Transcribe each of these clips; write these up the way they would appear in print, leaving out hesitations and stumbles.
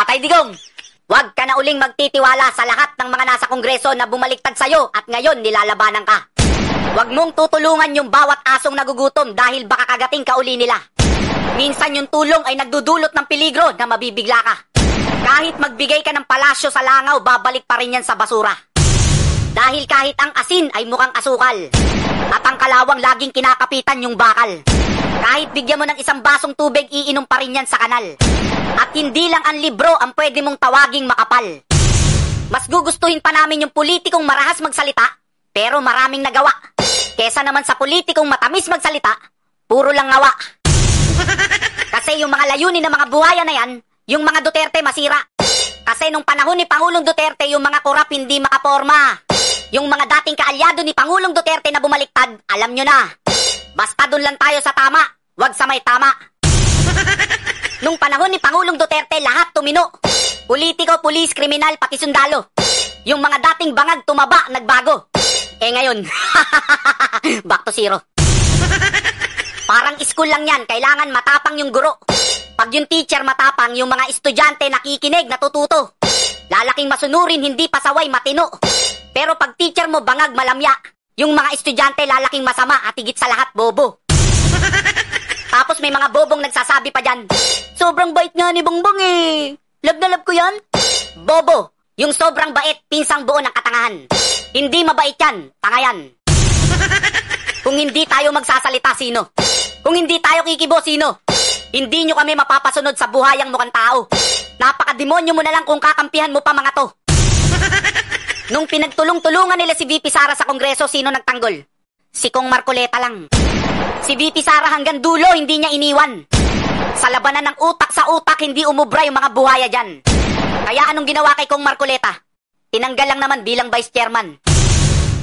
Tatay Digong, huwag ka na uling magtitiwala sa lahat ng mga nasa kongreso na bumaliktad sa'yo at ngayon nilalabanan ka. Huwag mong tutulungan yung bawat asong nagugutom dahil baka kagating ka uli nila. Minsan yung tulong ay nagdudulot ng peligro na mabibigla ka. Kahit magbigay ka ng palasyo sa langaw, babalik pa rin yan sa basura. Dahil kahit ang asin ay mukhang asukal at ang kalawang laging kinakapitan yung bakal. Kahit bigyan mo ng isang basong tubig, iinom pa rin yan sa kanal. At hindi lang ang libro ang pwede mong tawaging makapal. Mas gugustuhin pa namin yung politikong marahas magsalita, pero maraming nagawa. Kesa naman sa politikong matamis magsalita, puro lang ngawa. Kasi yung mga layunin ng mga buhaya na yan, yung mga Duterte masira. Kasi nung panahon ni Pangulong Duterte, yung mga korap hindi makaporma. Yung mga dating kaalyado ni Pangulong Duterte na bumaliktad, alam nyo na. Basta dun lang tayo sa tama, wag sa may tama. Nung panahon ni Pangulong Duterte, lahat tumino. Politiko, pulis, kriminal, pati sundalo. Yung mga dating bangag tumaba, nagbago. Eh ngayon, back to zero. Parang school lang yan, kailangan matapang yung guro. Pag yung teacher matapang, yung mga estudyante nakikinig, natututo. Lalaking masunurin, hindi pasaway, matino. Pero pag teacher mo bangag, malamya, yung mga estudyante lalaking masama at higit sa lahat, bobo. Tapos may mga bobong nagsasabi pa dyan, sobrang bait nga ni Bongbong eh. Love na love ko yan. Bobo, yung sobrang bait, pinsang buo ng katangahan. Hindi mabait yan, tanga yan. Kung hindi tayo magsasalita, sino? Kung hindi tayo kikibo, sino? Hindi nyo kami mapapasunod sa buhayang mukhang tao. Napakademonyo mo na lang kung kakampihan mo pa mga to. Nung pinagtulong-tulungan nila si VP Sara sa Kongreso, sino nagtanggol? Si Kong Marcoleta lang. Si VP Sara hanggang dulo, hindi niya iniwan. Sa labanan ng utak sa utak, hindi umubra yung mga buhaya dyan. Kaya anong ginawa kay Kong Marcoleta? Tinanggal lang naman bilang vice chairman.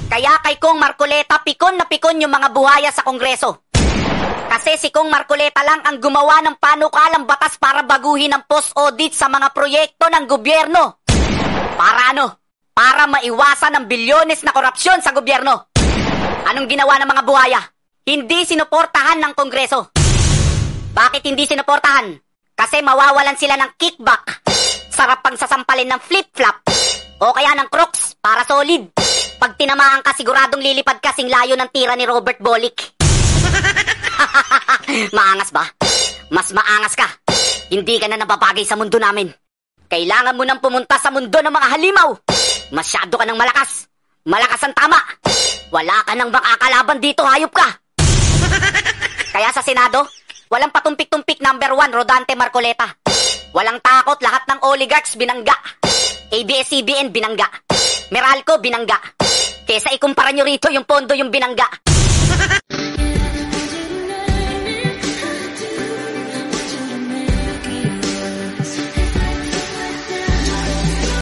Kaya kay Kong Marcoleta, pikon na pikon yung mga buhaya sa Kongreso. Kasi si Kong Marcoleta lang ang gumawa ng panukalang batas para baguhin ang post-audit sa mga proyekto ng gobyerno. Para ano? Para maiwasan ang bilyones na korupsyon sa gobyerno. Anong ginawa ng mga buhaya? Hindi sinuportahan ng Kongreso. Bakit hindi sinuportahan? Kasi mawawalan sila ng kickback. Sarap pang sasampalin ng flip-flop. O kaya ng Crocs para solid. Pag tinamaan ka, siguradong lilipad kasing layo ng tira ni Robert Bolick. Maangas ba? Mas maangas ka. Hindi ka na nababagay sa mundo namin. Kailangan mo nang pumunta sa mundo ng mga halimaw. Masyado ka ng malakas. Malakas ang tama. Wala ka nang makakalaban dito, hayop ka. Kaya sa Senado, walang patumpik-tumpik number 1, Rodante Marcoleta. Walang takot, lahat ng oligarchs binangga. ABS-CBN binangga. Meralco binangga. Kesa ikumpara nyo rito yung pondo yung binangga.